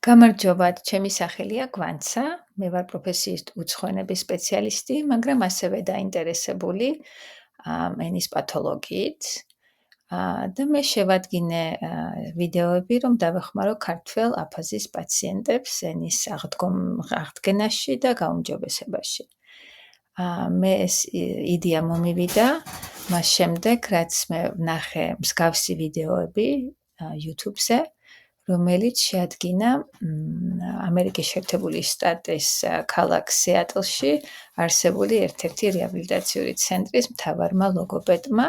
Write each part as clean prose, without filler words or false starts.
გამარჯობათ, ჩემი სახელია გვანცა, მე ვარ პროფესიით უცხოენების სპეციალისტი, მაგრამ ასევე დაინტერესებული ენის პათოლოგიით. და მე შევადგინე ვიდეოები, რომ დავეხმარო ქართველ აფაზის პაციენტებს ენის აღდგენაში და გაუმჯობესებაში. მე ეს იდეა მომივიდა, მას შემდეგ, რაც მე ვნახე მსგავსი ვიდეოები YouTube-ზე, რომელიც შეადგინა ამერიკის შეერთებული შტატის ქალაქ სიატლში არსებული ერთ-ერთი რეაბილიტაციური ცენტრის მთავარმა ლოგოპედმა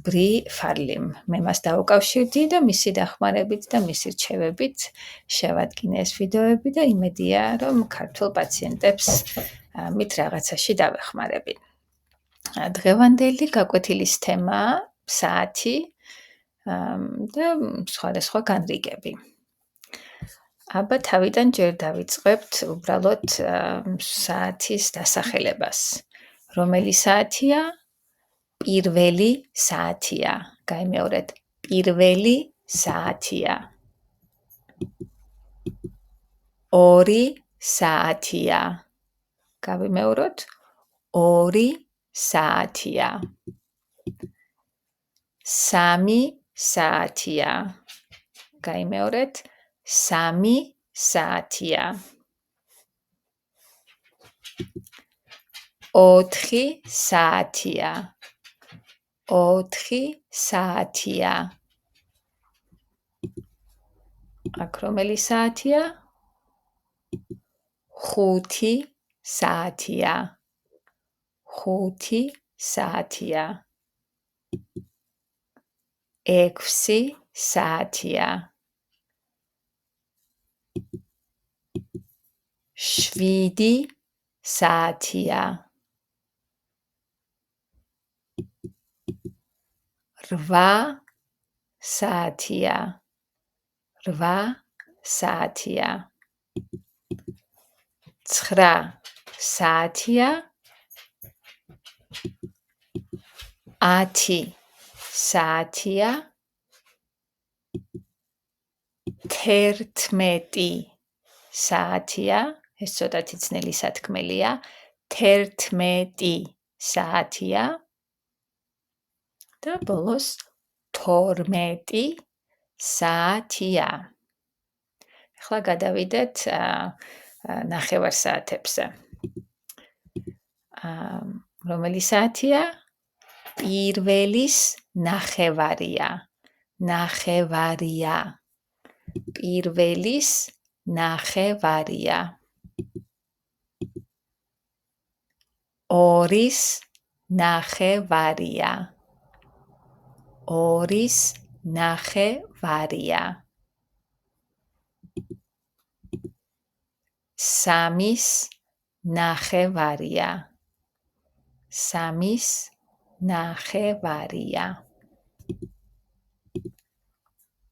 ბრი ფარლიმ. მე მას დავუკავშირდი და მისი დახმარებით და მისი რჩევებით შევადგინე ეს ვიდეოები და იმედია, რომ ქართველ პაციენტებს მით რაღაცაში დავეხმარები. დღევანდელი გაკვეთილის თემაა საათი და სხვადასხვა განრიგები. აბა თავიდან ჯერ დავიწყებთ უბრალოდ საათის დასახელებას. რომელი საათია? პირველი საათია. გაიმეორეთ, პირველი საათია. ორი საათია. გავიმეოროთ, ორი საათია. სამი საათია. გაიმეორეთ, სამი საათია. ოთხი საათია. ოთხი საათია. აქ რომელი საათია? ხუთი საათია. ხუთი საათია. ექვსი საათია. შვიდი საათია. რვა საათია. რვა საათია. ცხრა საათია. 10 საათია. 11 საათია. ეს ცოტათი ძნელი სათქმელია. 11 საათია. და ბოლოს 12 საათია. ახლა გადავიდეთ ნახევარსაათებზე. რომელი საათია? პირველის ნახევარია. ნახევარია. პირველის ნახევარია. ორის ნახევარია. ორის ნახევარია. სამის ნახევარია. სამის ნახევარია.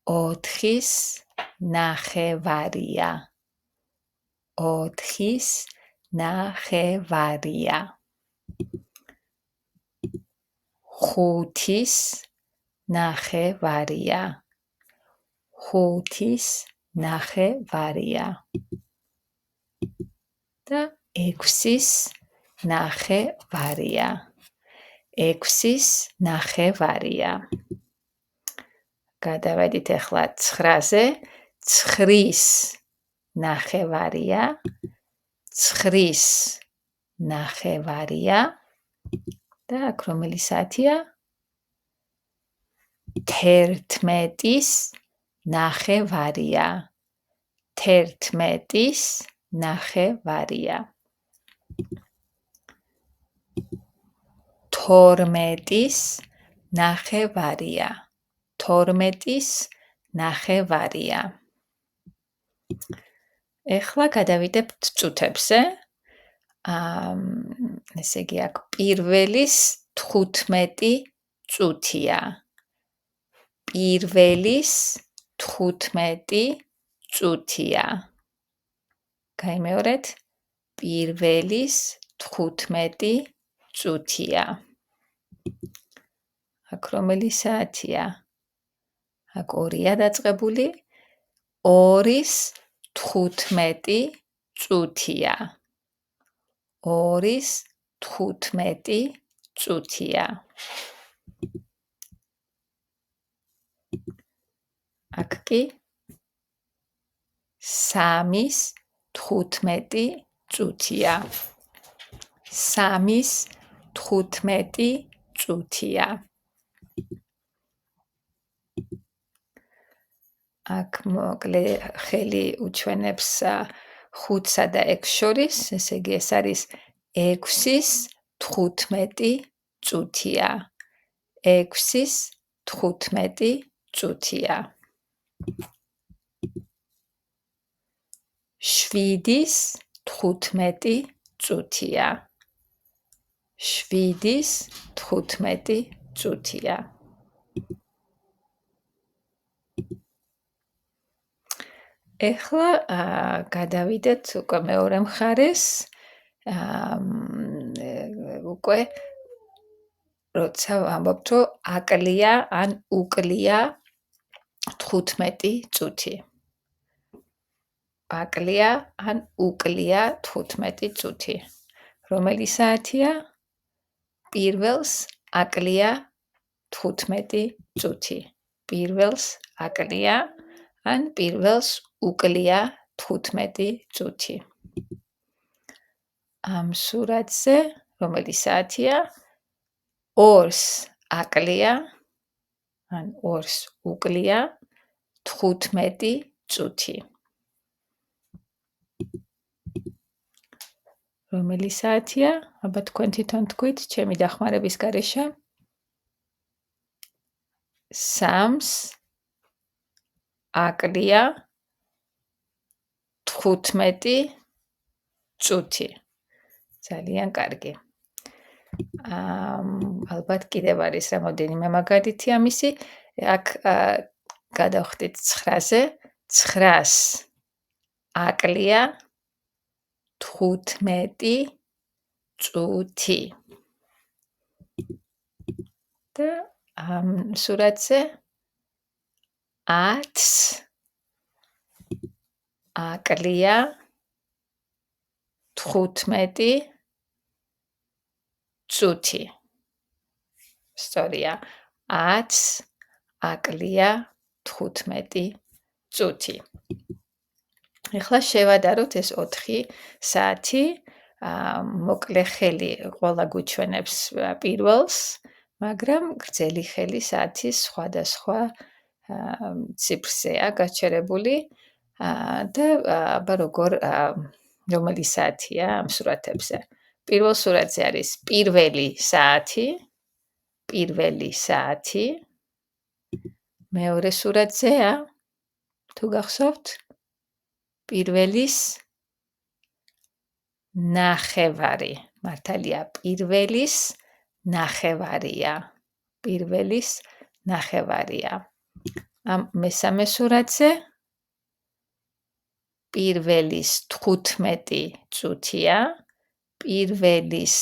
ოთხის ნახევარია. ოთხის ნახევარია. ხუთის ნახევარია. ხუთის ნახევარია. და ექვსის ნახევარია. ექვსის ნახევარია. გადავედით ახლა 9-ზე. 9-ის ნახევარია. 9-ის ნახევარია. და აქ რომელი საათია? 11-ის ნახევარია. 11-ის ნახევარია. 12-ის ნახევარია. 12-ის ნახევარია. ახლა გადავიდებთ წუთებზე. ესე იგი აქ პირველის 15 წუთია. პირველის 15 წუთია. გაიმეორეთ, პირველის 15 წუთია. აქ რომელი საათია? აქ 2-ია დაწყებული. 2-ის 15 წუთია. 2-ის 15 წუთია. აქ კი 3-ის 15 წუთია. 3-ის 15 წუთია. აქ მოკლე ხელი უჩვენებს 5-სა და 6 შორის, ესე იგი ეს არის 6-ის 15 წუთია. 6-ის 15 წუთია. 7-ის 15 წუთია. 7-ის 15 წუთია. ეხლა გადავიდეთ უკვე მეორე მხარეს. უკვე როცა ვამბობთ, რომ აკლია ან უკლია 15 წუთი. აკლია ან უკლია 15 წუთი. რომელი საათია? პირველს აკლია 15 წუთი. პირველს აკლია ან პირველს უკლია 15 წუთი. ამ სურათზე რომელი საათია? ორს აკლია ან ორს უკლია 15 წუთი. რომელი საათია? აბა თქვენ თვითონ თქვით, ჩემი დახმარების გარეშე. 3-ს აკლია 15 წუთი. ძალიან კარგი. ალბათ კიდევ არის რამოდენიმე მაგალითი ამისი. აქ გადავხდით 9-ზე. 9-ს აკლია 15 წუთი. და ამ სურათზე 10-ს აკლია 15 წუთი. სწორია. 10-ს აკლია 15 წუთი. ეხლა შევადაროთ ეს 4 საათი. მოკლე ხელი ყველა გვიჩვენებს პირველს, მაგრამ გრძელი ხელი საათის სხვადასხვა ციფრზეა გაჩერებული. და აბა რომელი საათია ამ სურათებზე? პირველ სურათზე არის პირველი საათი. პირველი საათი. მეორე სურათზეა, თუ გახსოვთ, პირველის ნახევარი. მართალია, პირველის ნახევარია. პირველის ნახევარია. ამ მესამე სურათზე პირველის 15 წუთია. პირველის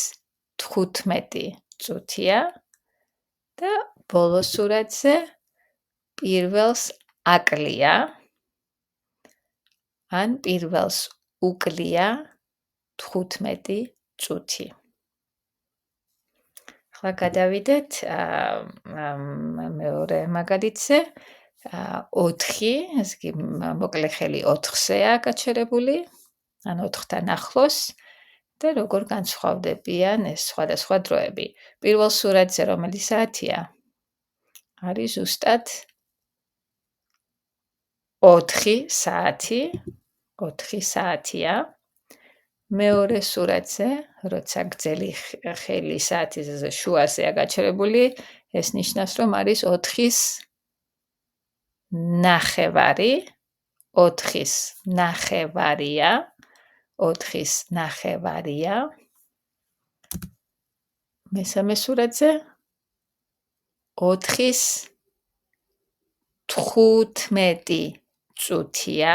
15 წუთია. და ბოლო სურათზე პირველს აკლია ან პირველს უკლია 15 წუთი. ახლა გადავიდეთ მეორე მაგალითზე. 4, ეს კი მოკლე ხელი 4-ზეა გაჩერებული, ან 4-თან ახლოს. და როგორ განსხვავდებიან ეს სხვადასხვა დროები. პირველ სურათზე რომელი საათია? არის ზუსტად 4 საათი. 4 საათია. მეორე სურათზე, როცა გრძელი ხელი საათის შუაზეა გაჩერებული, ეს ნიშნავს, რომ არის 4-ის ნახევარი. 4-ის ნახევარია. 4-ის ნახევარია. მესამე სურათზე 4-ის 15 წუთია.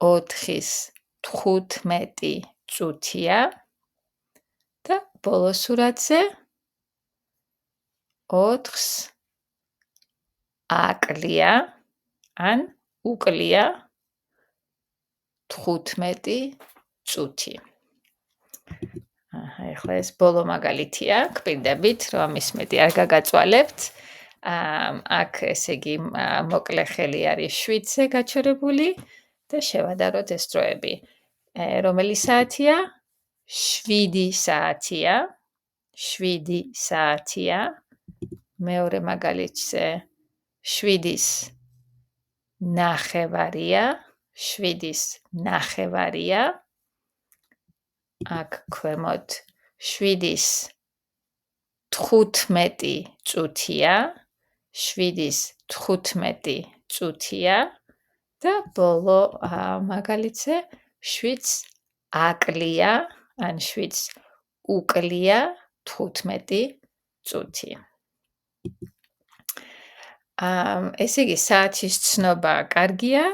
4-ის 15 წუთია. და ბოლო სურათზე 4-ს აკლია ან უკლია 15 წუთი. ეხლა ეს ბოლო მაგალითია, გპირდებით, რომ ის მეტი არ გაგაწვალებთ. აქ ესე იგი მოკლე ხელი არის 7-ზე გაჩერებული და შევადაროთ ეს დროები. რომელი საათია? 7 საათია. 7 საათია. მეორე მაგალითზე 7-ის ნახევარია. 7-ის ნახევარია. აქ ქვემოთ 7-ის 15 წუთია. 7-ის 15 წუთია და ბოლო მაგალითზე 7-ს აკლია, ან 7-ს უკლია 15 წუთი. ესე იგი, საათის ცნობა კარგია,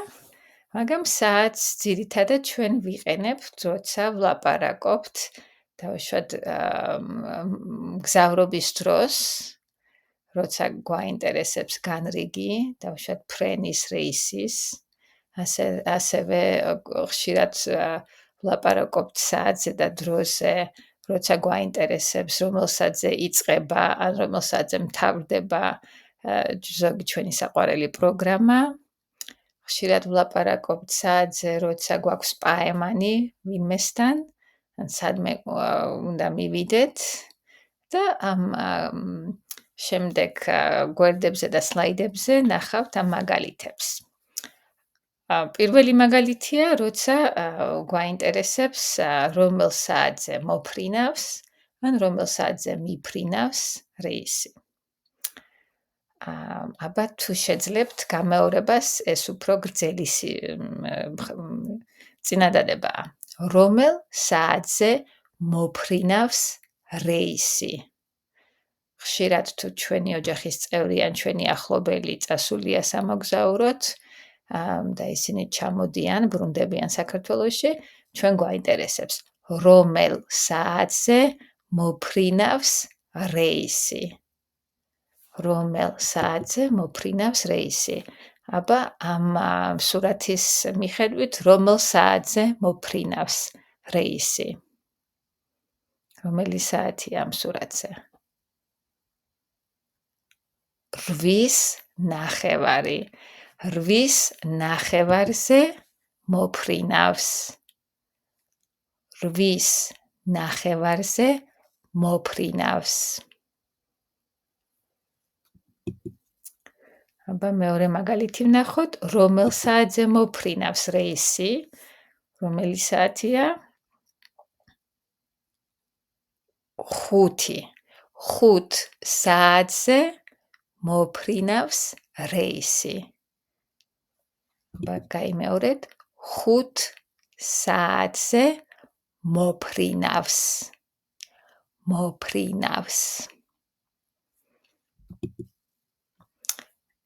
მაგრამ საათს ძირითადად ჩვენ ვიყენებთ, როცა ვლაპარაკობთ დავუშვათ მგზავრობის დროს, როცა გვაინტერესებს განრიგი, დავუშვათ ფრენის რეისის, ასევე ხშირად ვლაპარაკობთ საათზე და დროზე, როცა გვაინტერესებს რომელ საათზე იწყება, ან რომელ საათზე მთავრდება ზოგი ჩვენი საყვარელი პროგრამა. ხშირად ვლაპარაკობთ საათზე, როცა გვაქვს პაემანი ვინმესთან, ან სადმე უნდა მივიდეთ და ამ შემდეგ გვერდებზე და სლაიდებზე ნახავთ ამ მაგალითებს. პირველი მაგალითია, როცა გვაინტერესებს რომელ საათზე მოფრინავს, ან რომელ საათზე მიფრინავს რეისი. აბა თუ შეძლებთ გამეორებას, ეს უფრო გრძელი წინადადებაა. რომელ საათზე მოფრინავს რეისი? ხშირად თუ ჩვენი ოჯახის წევრი ან ჩვენი ახლობელი წასულია სამოგზაუროდ და ისინი ჩამოდიან, ბრუნდებიან საქართველოში, ჩვენ გვაინტერესებს, რომელ საათზე მოფრინავს რეისი? რომელ საათზე მოფრინავს რეისი? აბა ამ სურათის მიხედვით, რომელ საათზე მოფრინავს რეისი? რომელი საათია ამ სურათზე? 8:30. 8:30-ზე მოფრინავს. 8:30-ზე მოფრინავს. აბა მეორე მაგალითი ვნახოთ, რომელ საათზე მოფრინავს რეისი? რომელი საათია? 5. 5 საათზე მოფრინავს რეისი. აბა გაიმეორეთ, 5 საათზე მოფრინავს. მოფრინავს.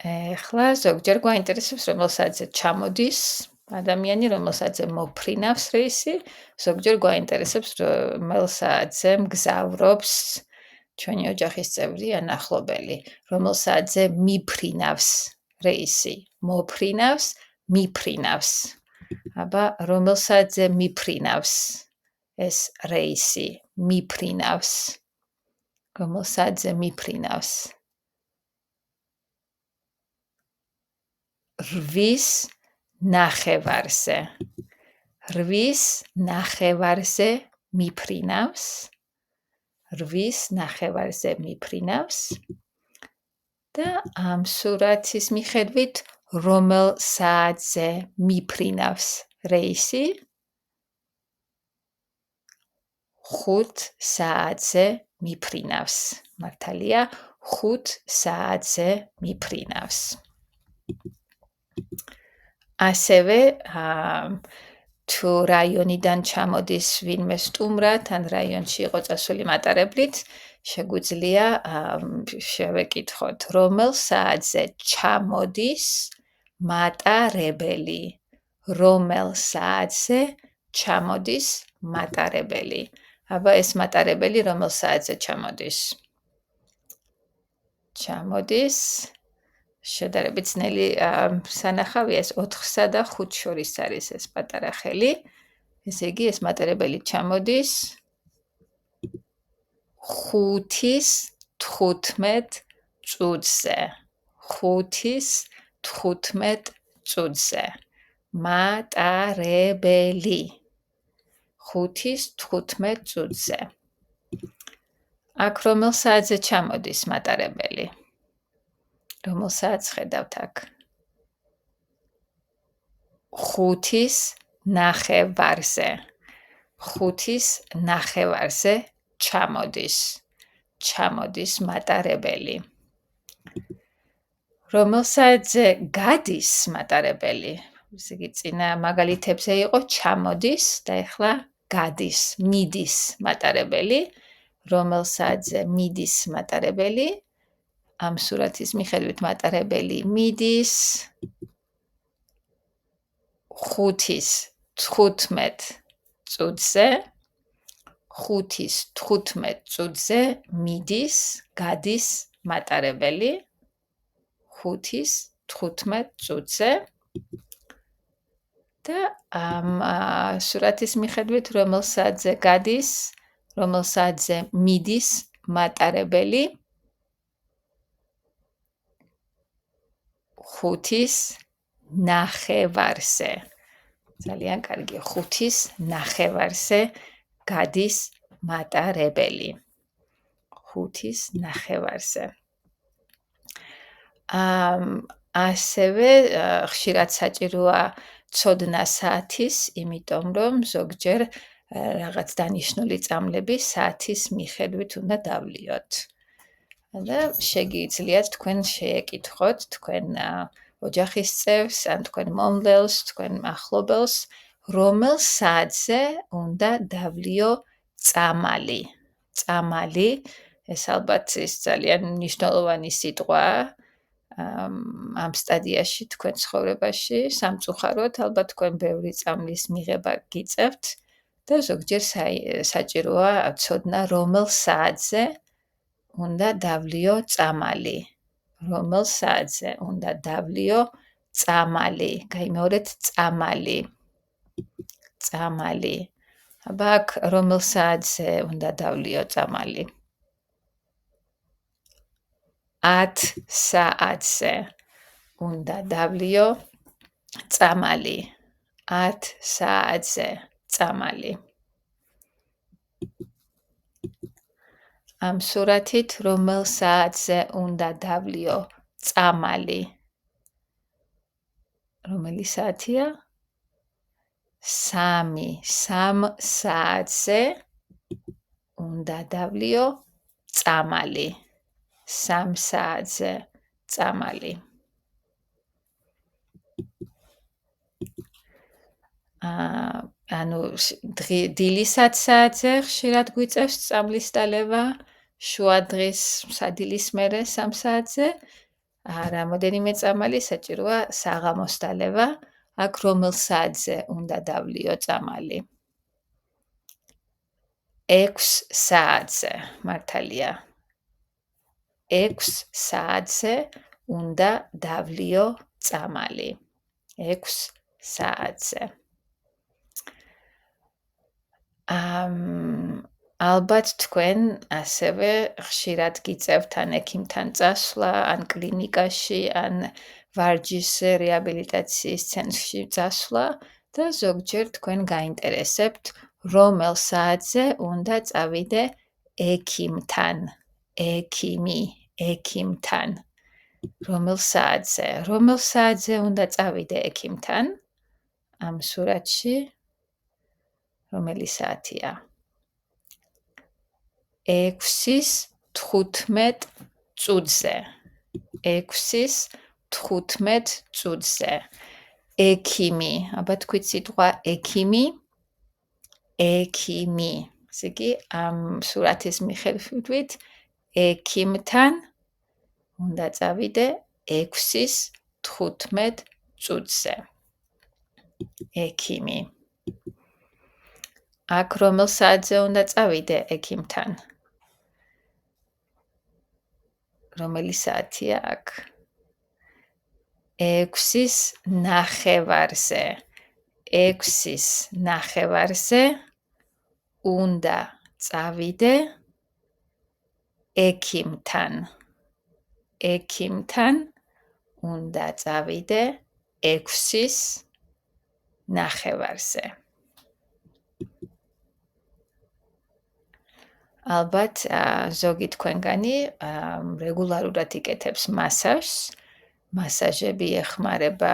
ეხლა ზოგჯერ გვაინტერესებს, რომელ საათზე ჩამოდის ადამიანი, რომელ საათზე მოფრინავს რეისი, ზოგჯერ გვაინტერესებს, რომელ საათზე მგზავრობს ჩვენი ოჯახის წევრი ან ახლობელი, რომელ საათზე მიფრინავს რეისი. მოფრინავს, მიფრინავს. აბა რომელ საათზე მიფრინავს ეს რეისი? მიფრინავს. რომელ საათზე მიფრინავს? 8:30-ზე. 8:30-ზე მიფრინავს. 8:30-ზე მიფრინავს. და ამ სურათის მიხედვით, რომელ საათზე მიფრინავს რეისი? 5 საათზე მიფრინავს. მართალია, 5 საათზე მიფრინავს. ასევე თუ რაიონიდან ჩამოდის ვინმე სტუმრად, ან რაიონში იყო წასული მატარებლით, შეგვიძლია შევეკითხოთ, რომელ საათზე ჩამოდის მატარებელი? რომელ საათზე ჩამოდის მატარებელი? აბა ეს მატარებელი რომელ საათზე ჩამოდის? ჩამოდის შედარებით ძნელი სანახავია, ეს 4-სა და 5 შორის არის ეს პატარა ხელი. ესე იგი, ეს მატარებელი ჩამოდის 5-ის 15 წუთზე. 5-ის 15 წუთზე. მატარებელი. 5-ის 15 წუთზე. აქ რომელ საათზე ჩამოდის მატარებელი? რომელ საათს ხედავთ აქ? 5-ის ნახევარზე. 5-ის ნახევარზე ჩამოდის. ჩამოდის მატარებელი. რომელ საათზე გადის მატარებელი? ესე იგი, წინა მაგალითებზე იყო ჩამოდის და ეხლა გადის, მიდის მატარებელი. რომელ საათზე მიდის მატარებელი? ამ სურათის მიხედვით მატარებელი მიდის 5-ის 15 წუთზე. 5-ის 15 წუთზე მიდის, გადის მატარებელი. 5-ის 15 წუთზე. და ამ სურათის მიხედვით რომელ საათზე გადის, რომელ საათზე მიდის მატარებელი? 5-ის ნახევარზე. ძალიან კარგი, 5-ის ნახევარზე გადის მატარებელი. 5-ის ნახევარზე. ასევე ხშირად საჭიროა ცოდნა საათის, იმიტომ რომ ზოგჯერ რაღაც დანიშნული წამლები საათის მიხედვით უნდა დავლიოთ. და შეგიძლიათ თქვენ შეეკითხოთ თქვენ ოჯახის წევრს, ან თქვენ მომლელს, თქვენ ახლობელს, რომელ საათზე უნდა დავლიო წამალი. წამალი, ეს ალბათ ის ძალიან მნიშვნელოვანი სიტყვაა. ამ სტადიაში თქვენ ცხოვრებაში სამწუხაროდ ალბათ თქვენ ბევრი წამლის მიღება გიწევთ და ზოგჯერ საჭიროა ცოდნა რომელ საათზე უნდა დავლიო წამალი. რომელ საათზე უნდა დავლიო წამალი. გაიმეორეთ წამალი. წამალი. აბა აქ რომელ საათზე უნდა დავლიო წამალი? 10 საათზე უნდა დავლიო წამალი. 10 საათზე წამალი. ამ სურათით რომელ საათზე უნდა დავლიო წამალი? რომელი საათია? 3 საათზე უნდა დავლიო წამალი. 3 საათზე წამალი. ანუ დილის 10 საათზე ხშირად გვიწევს წამლის დალევა, შუადღის სადილის მერე 3 საათზე. რამოდენიმე წამალი საჭიროა საღამოს დალევა. აქ რომელ საათზე უნდა დავლიო წამალი? 6 საათზე, მართალია. 6 საათზე უნდა დავლიო წამალი. 6 საათზე. ალბათ თქვენ ასევე ხშირად გიწევთ ან ექიმთან წასვლა, ან კლინიკაში, ან ვარჯიშის რეაბილიტაციის ცენტრში წასვლა და ზოგჯერ თქვენ გაინტერესებთ, რომელ საათზე უნდა წავიდე ექიმთან. ექიმთან. რომელ საათზე უნდა წავიდე ექიმთან? ამ სურათში რომელი საათია? 6-ის 15 წუთზე. 6-ის 15 წუთზე. ექიმი. აბა თქვით სიტყვა ექიმი. ექიმი. ესე იგი, ამ სურათის მიხედვით ექიმთან უნდა წავიდე 6-ის 15 წუთზე. ექიმი. აქ რომელ საათზე უნდა წავიდე ექიმთან? რომელი საათია აქ? 6-ის ნახევარზე. 6-ის ნახევარზე უნდა წავიდე ექიმთან. ექიმთან უნდა წავიდე 6-ის ნახევარზე. ალბათ ზოგი თქვენგანი რეგულარულად იკეთებს მასაჟს. მასაჟები ეხმარება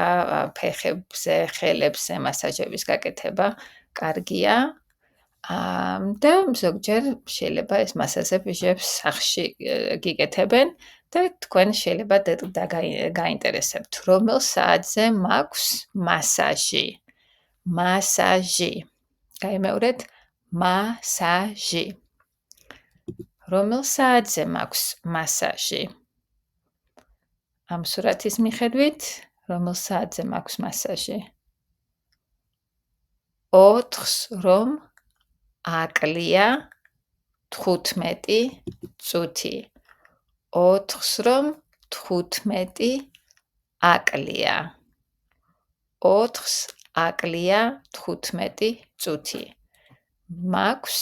ფეხებზე, ხელებზე მასაჟების გაკეთება კარგია. და ზოგჯერ შეიძლება ეს მასაჟები ჟებს სახში გიკეთებენ და თქვენ შეიძლება გაინტერესებთ, რომელ საათზე მაქვს მასაჟი. მასაჟი. გაიმეორეთ, მასაჟი. რომელ საათზე მაქვს მასაჟი? ამ სურათის მიხედვით, რომელ საათზე მაქვს მასაჟი? 4-ს რომ აკლია 15 წუთი. 4-ს რომ 15 აკლია. 4-ს აკლია 15 წუთი. მაქვს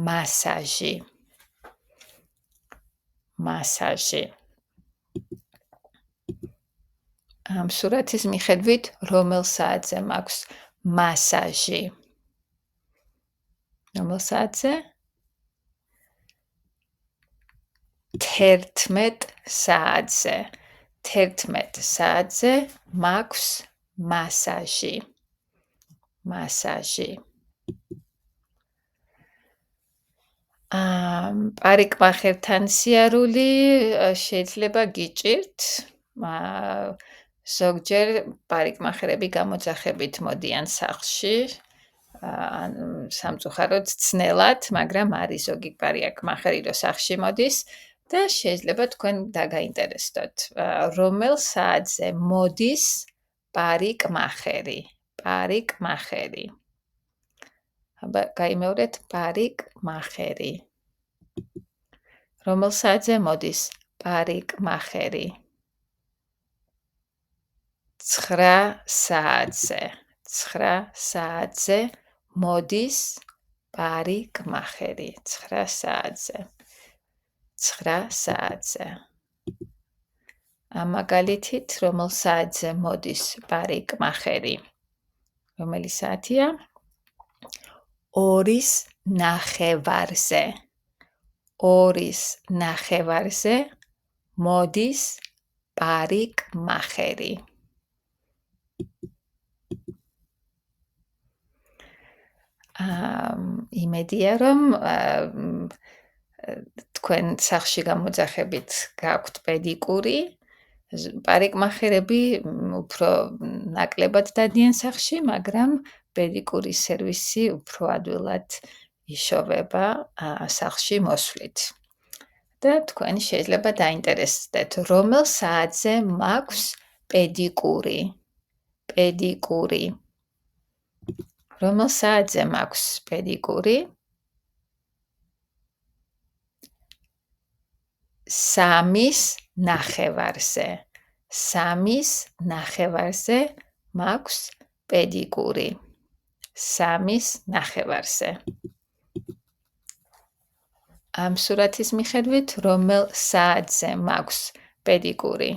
მასაჟი. მასაჟი. ამ სურათის მიხედვით, რომელ საათზე მაქვს მასაჟი? რომელ საათზე? 11 საათზე. 11 საათზე მაქვს მასაჟი. მასაჟი. პარიკმახერთან სიარული შეიძლება გიჭირთ. ზოგჯერ პარიკმახერები გამოძახებით მოდიან სახლში. სამწუხაროდ ძნელად, მაგრამ არის ზოგი პარიკმახერი, რო სახლში მოდის და შეიძლება თქვენ დაგაინტერესდოთ, რომელ საათზე მოდის პარიკმახერი. პარიკმახერი. გაიმეორეთ, პარიკმახერი. რომელ საათზე მოდის პარიკმახერი? 9 საათზე. 9 საათზე მოდის პარიკმახერი. 9 საათზე. 9 საათზე. მაგალითით, რომელ საათზე მოდის პარიკმახერი? რომელი საათია? 2-ის ნახევარზე. 2-ის ნახევარზე მოდის პარიკმახერი. იმედია, რომ თქვენ სახლში გამოძახებით გაქვთ პედიკური. პარიკმახერები უფრო ნაკლებად დადიან სახლში, მაგრამ პედიკურის სერვისი უფრო ადვილად იშოვება სახლში მოსვლით. და თქვენ შეიძლება დაინტერესდეთ, რომელ საათზე მაქვს პედიკური. პედიკური. რომელ საათზე მაქვს პედიკური? 3-ის ნახევარზე. 3-ის ნახევარზე მაქვს პედიკური. 3-ის ნახევარზე. ამ სურათის მიხედვით, რომელ საათზე მაქვს პედიკური?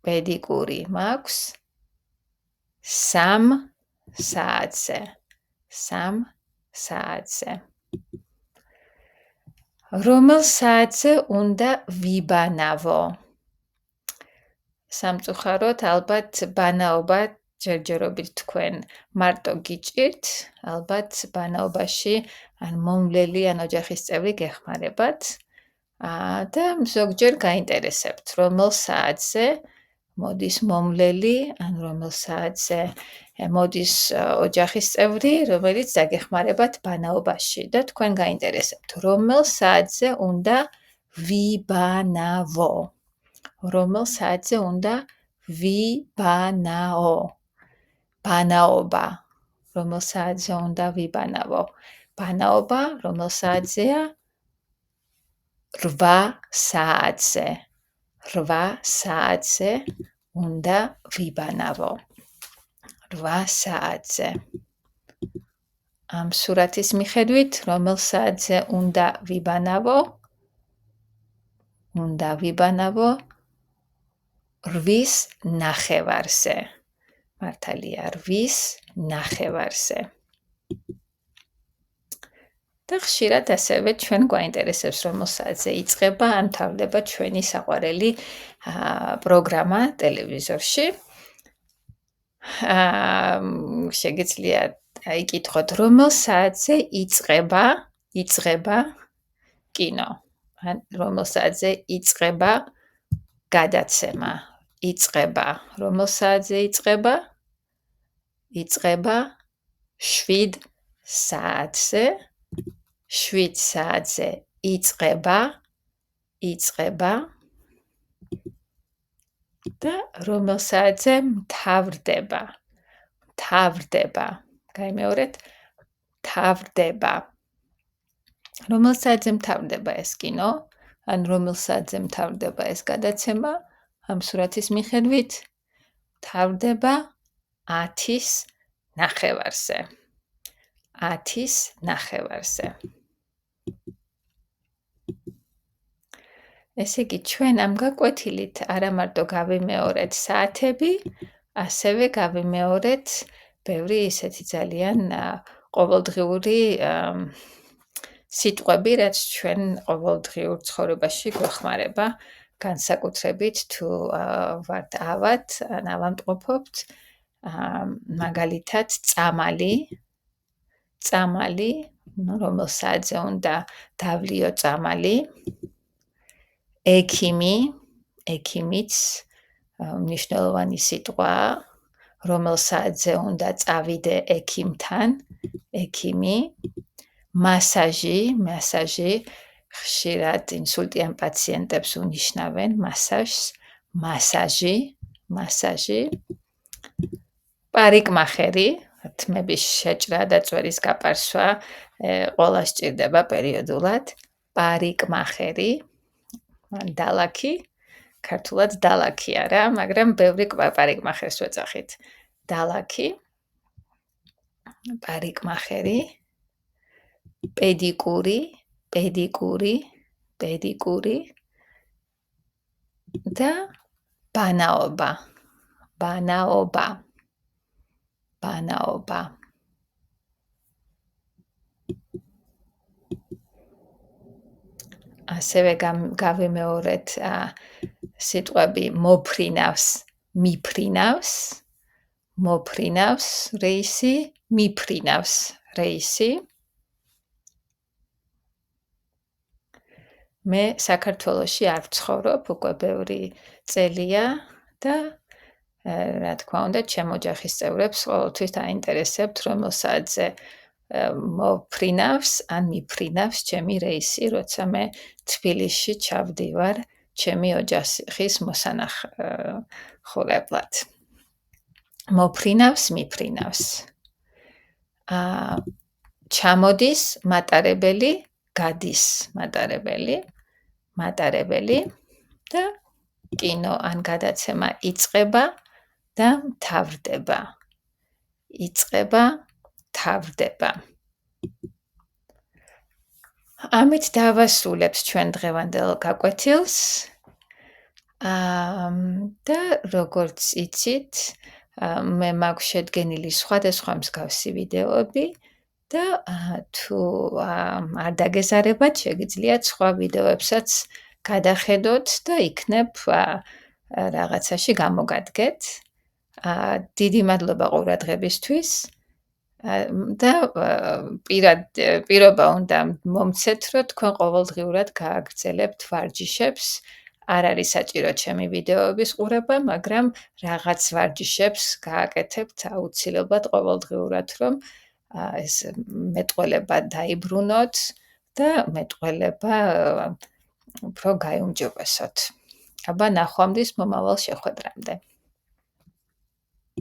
პედიკური მაქვს 3 საათზე. 3 საათზე. რომელ საათზე უნდა ვიბანავო? სამწუხაროდ, ალბათ ბანაობა ჯერჯერობით თქვენ მარტო გიჭირთ, ალბათ ბანაობაში ან მომვლელი ან ოჯახის წევრი გეხმარებათ და ზოგჯერ გაინტერესებთ, რომელ საათზე მოდის მომვლელი ან რომელ საათზე მოდის ოჯახის წევრი, რომელიც დაგეხმარებათ ბანაობაში და თქვენ გაინტერესებთ, რომელ საათზე უნდა ვიბანავო. რომელ საათზე უნდა ვიბანაო. ბანაობა. რომელ საათზე უნდა ვიბანავო. ბანაობა რომელ საათზეა? 8 საათზე. 8 საათზე უნდა ვიბანავო. 8 საათზე. ამ სურათის მიხედვით, რომელ საათზე უნდა ვიბანავო? უნდა ვიბანავო 8:30-ზე. მართალია, 8:30-ზე. და ხშირად ასევე ჩვენ გვაინტერესებს, რომელ საათზე იწყება ან მთავრდება ჩვენი საყვარელი პროგრამა ტელევიზორში. შეგიძლიათ იკითხოთ, რომელ საათზე იწყება კინო. ან რომელ საათზე იწყება გადაცემა. რომელ საათზე იწყება? იწყება 7 საათზე. 7 საათზე იწყება და რომელ საათზე მთავრდება. გაიმეორეთ, მთავრდება. რომელ საათზე მთავრდება ეს კინო? ან რომელ საათზე მთავრდება ეს გადაცემა? ამ სურათის მიხედვით მთავრდება 10:30-ზე. 10:30-ზე. ესე იგი, ჩვენ ამ გაკვეთილით არა მარტო გავიმეორეთ საათები, ასევე გავიმეორეთ ბევრი ისეთი ძალიან ყოველდღიური სიტყვები, რაც ჩვენ ყოველდღიურ ცხოვრებაში გვეხმარება, განსაკუთრებით თუ ვართ ავად, ან ავადმყოფობთ, მაგალითად წამალი, რომელ საათზე უნდა დავლიო წამალი, ექიმიც მნიშვნელოვანი სიტყვაა, რომელ საათზე უნდა წავიდე ექიმთან, ექიმი, მასაჟი, ხშირად ინსულტიან პაციენტებს უნიშნავენ მასაჟს, მასაჟი, პარიკმახერი, თმების შეჭრა და წვერის გაპარსვა ყველა სჭირდება პერიოდულად, პარიკმახერი, დალაქი, ქართულად დალაქი არა, მაგრამ ბევრი პარიკმახერს ვეძახით. დალაქი, პარიკმახერი, პედიკური და ბანაობა. ასევე გავიმეორეთ სიტყვები მოფრინავს რეისი, მიფრინავს რეისი. მე საქართველოში არ ვცხოვრობ, უკვე ბევრი წელია და რა თქმა უნდა, ჩემ ოჯახის წევრებს ყოველთვის დაინტერესებთ, რომელ საათზე მოფრინავს ან მიფრინავს ჩემი რეისი, როცა მე თბილისში ჩავდივარ ჩემი ოჯახის მოსანახულებლად. მოფრინავს, მიფრინავს. ჩამოდის მატარებელი, გადის მატარებელი და კინო ან გადაცემა იწყება და მთავრდება. ამით დავასრულებთ ჩვენ დღევანდელ გაკვეთილს. და როგორც იცით, მე მაქვს შედგენილი სხვადასხვა მსგავსი ვიდეოები და თუ არ დაგეზარებათ, შეგიძლიათ სხვა ვიდეოებსაც გადახედოთ და იქნებ რაღაცაში გამოგადგეთ. დიდი მადლობა ყურადღებისთვის და პირობა უნდა მომცეთ, რომ თქვენ ყოველდღიურად გააგრძელებთ ვარჯიშებს. არ არის საჭირო ჩემი ვიდეოების ყურება, მაგრამ რაღაც ვარჯიშებს გააკეთებთ აუცილებლად ყოველდღიურად, რომ ეს მეტყველება დაიბრუნოთ და მეტყველება უფრო გაიუმჯობესოთ. აბა ნახვამდის მომავალ შეხვედრამდე.